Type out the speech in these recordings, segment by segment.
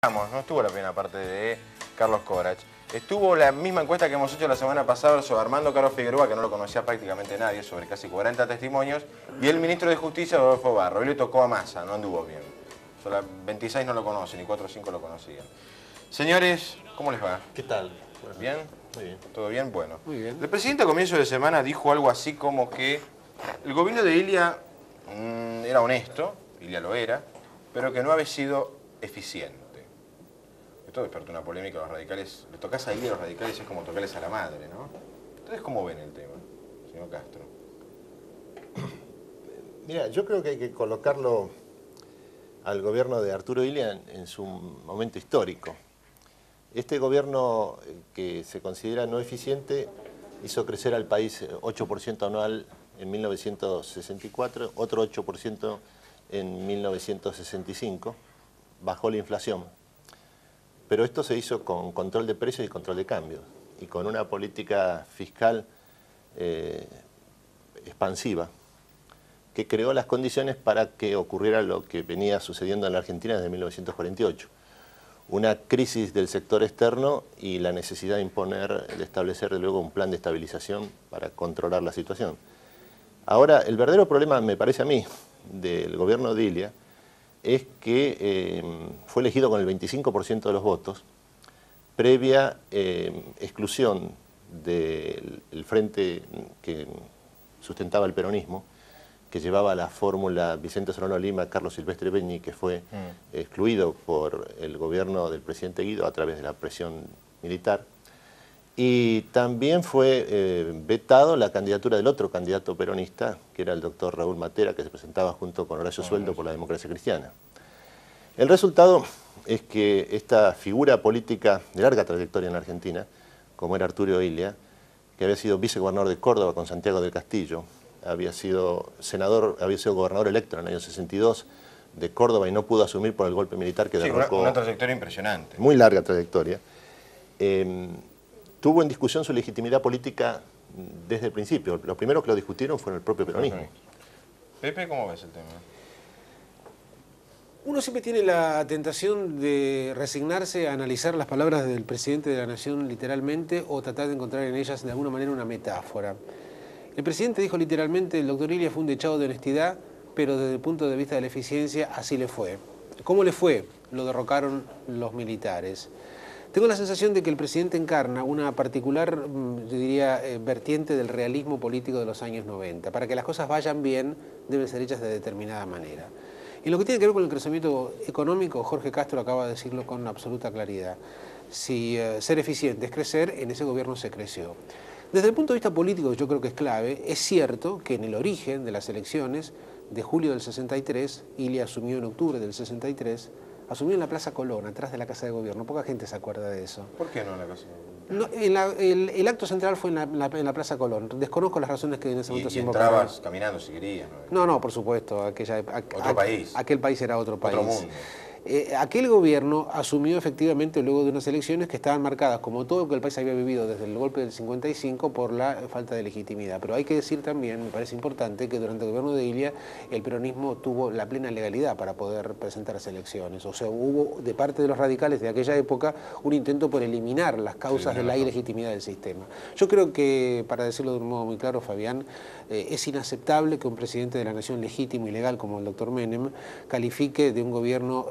No estuvo la primera parte de Carlos Corach. Estuvo la misma encuesta que hemos hecho la semana pasada sobre Armando Caro Figueroa, que no lo conocía prácticamente nadie, sobre casi 40 testimonios, y el ministro de Justicia, Rodolfo Barro. Hoy le tocó a Massa, no anduvo bien. Solo 26 no lo conocen y 4 o 5 lo conocían. Señores, ¿cómo les va? ¿Qué tal? ¿Bien? Muy bien. ¿Todo bien? Bueno. Muy bien. El presidente a comienzo de semana dijo algo así como que el gobierno de Ilia era honesto, Ilia lo era, pero que no había sido eficiente. Esto despertó una polémica a los radicales. Le tocas a Ilia a los radicales es como tocarles a la madre, ¿no? Entonces, ¿cómo ven el tema, señor Castro? Mira, yo creo que hay que colocarlo al gobierno de Arturo Illia en su momento histórico. Este gobierno que se considera no eficiente hizo crecer al país 8% anual en 1964, otro 8% en 1965, bajó la inflación. Pero esto se hizo con control de precios y control de cambios, y con una política fiscal expansiva, que creó las condiciones para que ocurriera lo que venía sucediendo en la Argentina desde 1948. Una crisis del sector externo y la necesidad de establecer luego un plan de estabilización para controlar la situación. Ahora, el verdadero problema, me parece a mí, del gobierno de Illia, es que fue elegido con el 25% de los votos, previa exclusión del frente que sustentaba el peronismo, que llevaba la fórmula Vicente Solano Lima, Carlos Silvestre Beñi, que fue excluido por el gobierno del presidente Guido a través de la presión militar. Y también fue vetado la candidatura del otro candidato peronista, que era el doctor Raúl Matera, que se presentaba junto con Horacio Sueldo por la Democracia Cristiana. El resultado es que esta figura política de larga trayectoria en la Argentina, como era Arturo Illia, que había sido vicegobernador de Córdoba con Santiago del Castillo, había sido senador, había sido gobernador electo en el año 62 de Córdoba y no pudo asumir por el golpe militar que derrocó. Una trayectoria impresionante. Muy larga trayectoria. Tuvo en discusión su legitimidad política desde el principio. Los primeros que lo discutieron fueron el propio peronismo. Pepe, ¿cómo ves el tema? Uno siempre tiene la tentación de resignarse a analizar las palabras del presidente de la Nación literalmente o tratar de encontrar en ellas de alguna manera una metáfora. El presidente dijo literalmente: el doctor Illia fue un dechado de honestidad, pero desde el punto de vista de la eficiencia así le fue. ¿Cómo le fue? Lo derrocaron los militares. Tengo la sensación de que el presidente encarna una particular, yo diría, vertiente del realismo político de los años 90. Para que las cosas vayan bien, deben ser hechas de determinada manera. Y lo que tiene que ver con el crecimiento económico, Jorge Castro acaba de decirlo con absoluta claridad. Si ser eficiente es crecer, en ese gobierno se creció. Desde el punto de vista político, yo creo que es clave, es cierto que en el origen de las elecciones de julio del 63, Illia asumió en octubre del 63, asumió en la Plaza Colón, atrás de la Casa de Gobierno. Poca gente se acuerda de eso. ¿Por qué no en la Casa de Gobierno? No, el acto central fue en la Plaza Colón. Desconozco las razones que en ese momento se invocaron. Y entrabas caminando si querías, ¿no? No, por supuesto. Otro país. Aquel país era otro país. Otro mundo. Aquel gobierno asumió efectivamente luego de unas elecciones que estaban marcadas, como todo lo que el país había vivido desde el golpe del 55, por la falta de legitimidad. Pero hay que decir también, me parece importante, que durante el gobierno de Illia el peronismo tuvo la plena legalidad para poder presentar las elecciones. O sea, hubo de parte de los radicales de aquella época un intento por eliminar las causas de la ilegitimidad del sistema. Yo creo que, para decirlo de un modo muy claro, Fabián, es inaceptable que un presidente de la nación legítimo y legal como el doctor Menem califique de un gobierno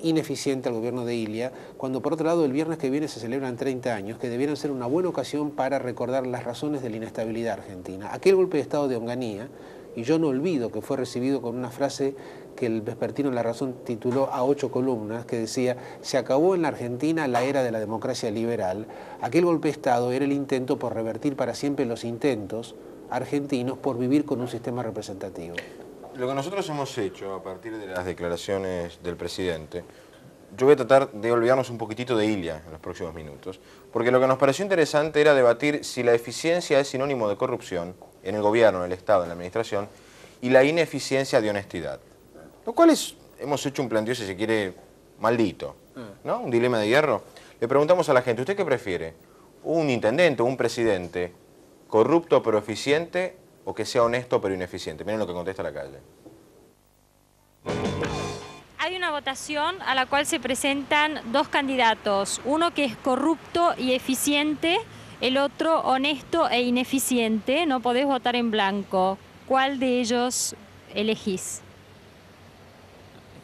ineficiente al gobierno de Illia, cuando por otro lado el viernes que viene se celebran 30 años, que debieran ser una buena ocasión para recordar las razones de la inestabilidad argentina. Aquel golpe de estado de Onganía, y yo no olvido que fue recibido con una frase que el vespertino La Razón tituló a 8 columnas, que decía: se acabó en la Argentina la era de la democracia liberal. Aquel golpe de estado era el intento por revertir para siempre los intentos argentinos por vivir con un sistema representativo. Lo que nosotros hemos hecho a partir de las declaraciones del presidente, yo voy a tratar de olvidarnos un poquitito de Illia en los próximos minutos, porque lo que nos pareció interesante era debatir si la eficiencia es sinónimo de corrupción en el gobierno, en el Estado, en la administración, y la ineficiencia de honestidad. Lo cual hemos hecho un planteo, si se quiere, maldito, ¿no? Un dilema de hierro. Le preguntamos a la gente: ¿usted qué prefiere? ¿Un intendente o un presidente corrupto pero eficiente, o que sea honesto pero ineficiente? Miren lo que contesta la calle. Hay una una votación a la cual se presentan dos candidatos, uno que es corrupto y eficiente, el otro honesto e ineficiente, no podés votar en blanco. ¿Cuál de ellos elegís?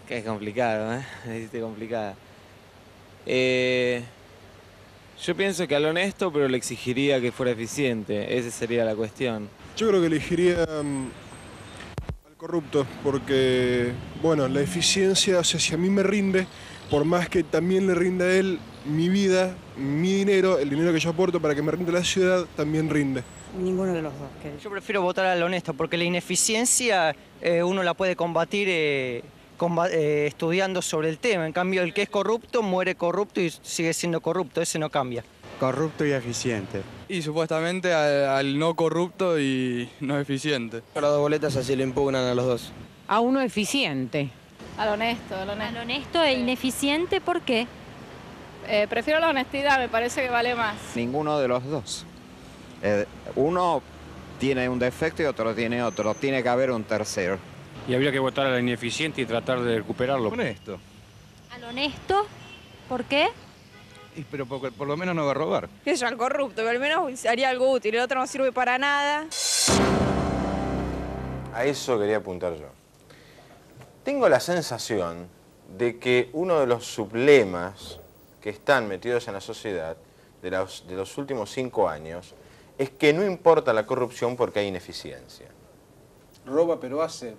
Que es complicado, ¿eh? Es complicada. Yo pienso que al honesto, pero le exigiría que fuera eficiente. Esa sería la cuestión. Yo creo que elegiría al corrupto, porque, bueno, la eficiencia, o sea, si a mí me rinde, por más que también le rinda a él mi vida, mi dinero, el dinero que yo aporto para que me rinde la ciudad, también rinde. Ninguno de los dos. Yo prefiero votar al honesto, porque la ineficiencia uno la puede combatir estudiando sobre el tema. En cambio, el que es corrupto muere corrupto y sigue siendo corrupto, ese no cambia. Corrupto y eficiente. Y supuestamente al no corrupto y no eficiente. A las dos boletas así le impugnan a los dos. A uno eficiente. Al honesto, al honesto. Al honesto e ineficiente, ¿por qué? Prefiero la honestidad, me parece que vale más. Ninguno de los dos. Uno tiene un defecto y otro tiene otro. Tiene que haber un tercero. Y habría que votar al ineficiente y tratar de recuperarlo. Honesto. Al honesto, ¿por qué? Pero por lo menos no va a robar. Que yo al corrupto, que al menos haría algo útil, el otro no sirve para nada. A eso quería apuntar yo. Tengo la sensación de que uno de los sublemas que están metidos en la sociedad de los últimos 5 años es que no importa la corrupción porque hay ineficiencia. Roba pero hace.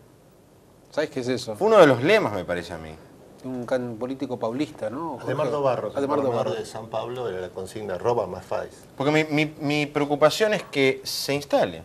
¿Sabes qué es eso? Fue uno de los lemas, me parece a mí. Un político paulista, ¿no? Ademardo Barros, Ademardo Barros de San Pablo, era la consigna roba más fácil. Porque mi preocupación es que se instale.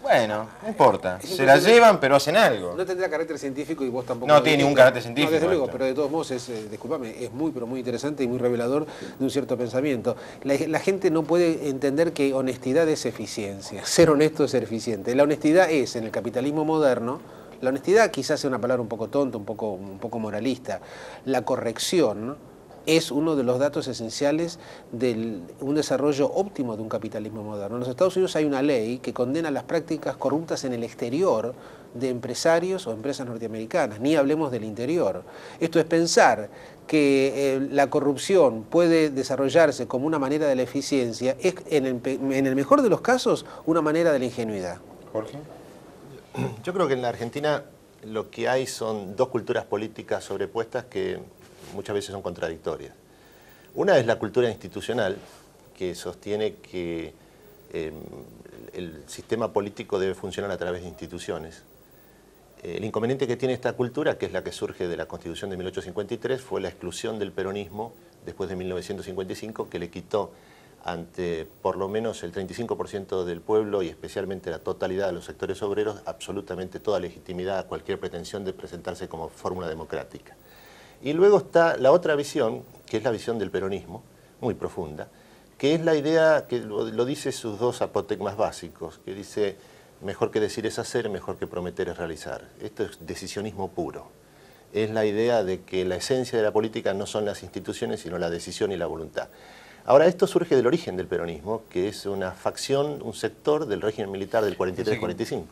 Bueno, no importa. Se la llevan, pero hacen algo. No tendrá carácter científico y vos tampoco. No tiene ningún carácter científico. No, desde luego, pero de todos modos, discúlpame, es muy, pero muy interesante y muy revelador de un cierto pensamiento. La gente no puede entender que honestidad es eficiencia. Ser honesto es ser eficiente. La honestidad es, en el capitalismo moderno, la honestidad quizás sea una palabra un poco tonta, un poco moralista. La corrección es uno de los datos esenciales de un desarrollo óptimo de un capitalismo moderno. En los Estados Unidos hay una ley que condena las prácticas corruptas en el exterior de empresarios o empresas norteamericanas, ni hablemos del interior. Esto es pensar que la corrupción puede desarrollarse como una manera de la eficiencia, es en el mejor de los casos una manera de la ingenuidad. Jorge. Yo creo que en la Argentina lo que hay son dos culturas políticas sobrepuestas que muchas veces son contradictorias. Una es la cultura institucional, que sostiene que el sistema político debe funcionar a través de instituciones. El inconveniente que tiene esta cultura, que es la que surge de la Constitución de 1853, fue la exclusión del peronismo después de 1955, que le quitó ante por lo menos el 35% del pueblo y especialmente la totalidad de los sectores obreros absolutamente toda legitimidad a cualquier pretensión de presentarse como fórmula democrática. Y luego está la otra visión, que es la visión del peronismo, muy profunda, que es la idea que lo dice sus dos apotegmas básicos, que dice mejor que decir es hacer, mejor que prometer es realizar. Esto es decisionismo puro. Es la idea de que la esencia de la política no son las instituciones, sino la decisión y la voluntad. Ahora, esto surge del origen del peronismo, que es una facción, un sector del régimen militar del 43-45.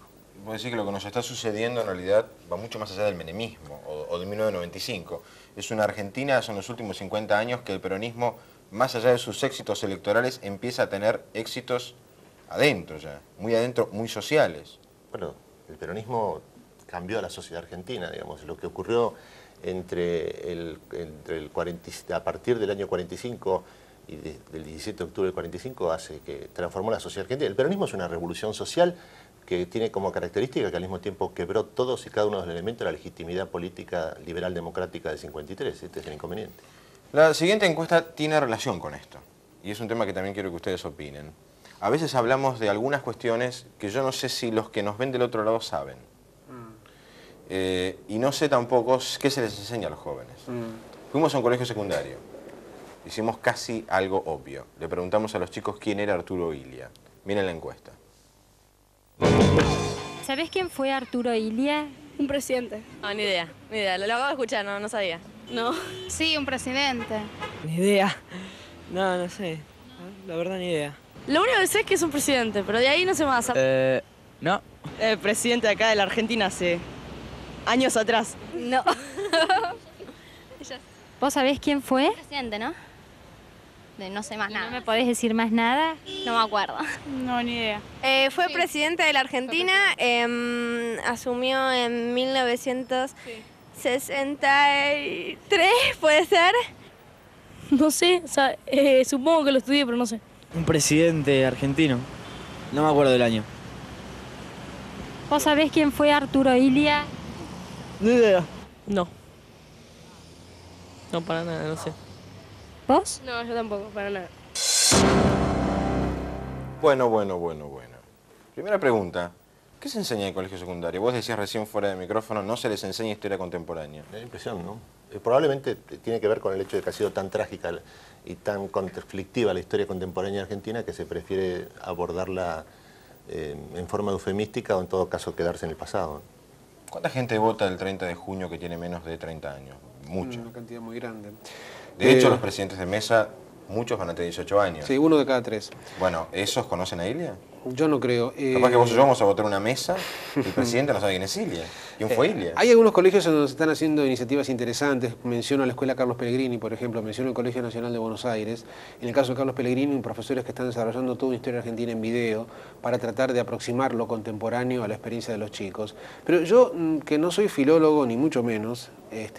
Puedo decir que lo que nos está sucediendo en realidad va mucho más allá del menemismo o de 1995. Es una Argentina, son los últimos 50 años que el peronismo, más allá de sus éxitos electorales, empieza a tener éxitos adentro ya, muy sociales. Bueno, el peronismo cambió a la sociedad argentina, digamos. Lo que ocurrió a partir del año 45 y del 17 de octubre del 45 hace que transformó la sociedad argentina. El peronismo es una revolución social que tiene como característica que al mismo tiempo quebró todos y cada uno de los elementos de la legitimidad política liberal democrática del 53. Este es el inconveniente. La siguiente encuesta tiene relación con esto, y es un tema que también quiero que ustedes opinen. A veces hablamos de algunas cuestiones que yo no sé si los que nos ven del otro lado saben. Y no sé tampoco qué se les enseña a los jóvenes. Fuimos a un colegio secundario, hicimos casi algo obvio. Le preguntamos a los chicos quién era Arturo Illia. Miren la encuesta. ¿Sabés quién fue Arturo Illia? Un presidente. No, ni idea, ni idea. Lo acabo de escuchar, no sabía. No. Sí, un presidente. Ni idea. No sé. La verdad, ni idea. Lo único que sé es que es un presidente, pero de ahí no sé más. No. Presidente de acá de la Argentina hace años atrás. No. ¿Vos sabés quién fue? Presidente, ¿no? No sé más nada. ¿No me podés decir más nada? No me acuerdo. No, ni idea. Fue presidente de la Argentina, asumió en 1963, ¿puede ser? No sé, o sea, supongo que lo estudié, pero no sé. Un presidente argentino. No me acuerdo del año. ¿Vos sabés quién fue Arturo Illia? Ni idea. No. No, para nada, no sé. ¿Vos? No, yo tampoco, para nada. Bueno. Primera pregunta. ¿Qué se enseña en el colegio secundario? Vos decías recién fuera de micrófono, no se les enseña historia contemporánea. Me da impresión, ¿no? Probablemente tiene que ver con el hecho de que ha sido tan trágica y tan conflictiva la historia contemporánea argentina que se prefiere abordarla en forma eufemística o en todo caso quedarse en el pasado. ¿Cuánta gente vota el 30 de junio que tiene menos de 30 años? Mucha. Una cantidad muy grande. De hecho, los presidentes de mesa, muchos van a tener 18 años. Sí, 1 de cada 3. Bueno, ¿esos conocen a Ilia? Yo no creo. Capaz que vos y yo vamos a votar una mesa y el presidente no sabe quién es Ilia. ¿Quién fue Ilia? Hay algunos colegios en donde se están haciendo iniciativas interesantes. Menciono la Escuela Carlos Pellegrini, por ejemplo. Menciono el Colegio Nacional de Buenos Aires. En el caso de Carlos Pellegrini, profesores que están desarrollando toda una historia argentina en video para tratar de aproximar lo contemporáneo a la experiencia de los chicos. Pero yo, que no soy filólogo ni mucho menos,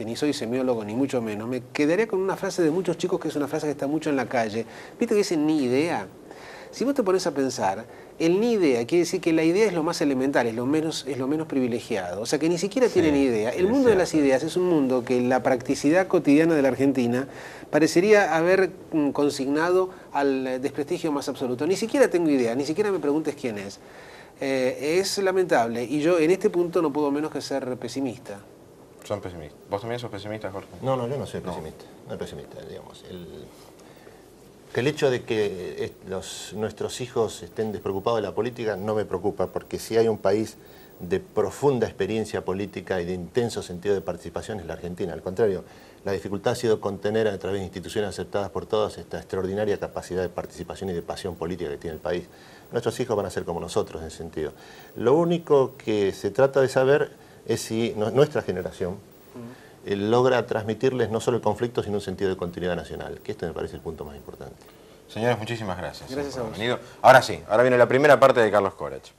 ni soy semiólogo ni mucho menos, me quedaría con una frase de muchos chicos que es una frase que está mucho en la calle. ¿Viste que dicen ni idea? Si vos te pones a pensar, el ni idea quiere decir que la idea es lo más elemental, es lo menos privilegiado. O sea, que ni siquiera tienen idea. El mundo de las ideas es un mundo que la practicidad cotidiana de la Argentina parecería haber consignado al desprestigio más absoluto. Ni siquiera tengo idea, ni siquiera me preguntes quién es. Es lamentable y yo en este punto no puedo menos que ser pesimista. Son pesimistas. ¿Vos también sos pesimista, Jorge? No, yo no soy pesimista. No soy pesimista, digamos. El hecho de que nuestros hijos estén despreocupados de la política no me preocupa, porque si hay un país de profunda experiencia política y de intenso sentido de participación es la Argentina. Al contrario, la dificultad ha sido contener a través de instituciones aceptadas por todos esta extraordinaria capacidad de participación y de pasión política que tiene el país. Nuestros hijos van a ser como nosotros en ese sentido. Lo único que se trata de saber es si nuestra generación logra transmitirles no solo el conflicto, sino un sentido de continuidad nacional, que esto me parece el punto más importante. Señores, muchísimas gracias. Gracias a vos. Ahora sí, ahora viene la primera parte de Carlos Corach.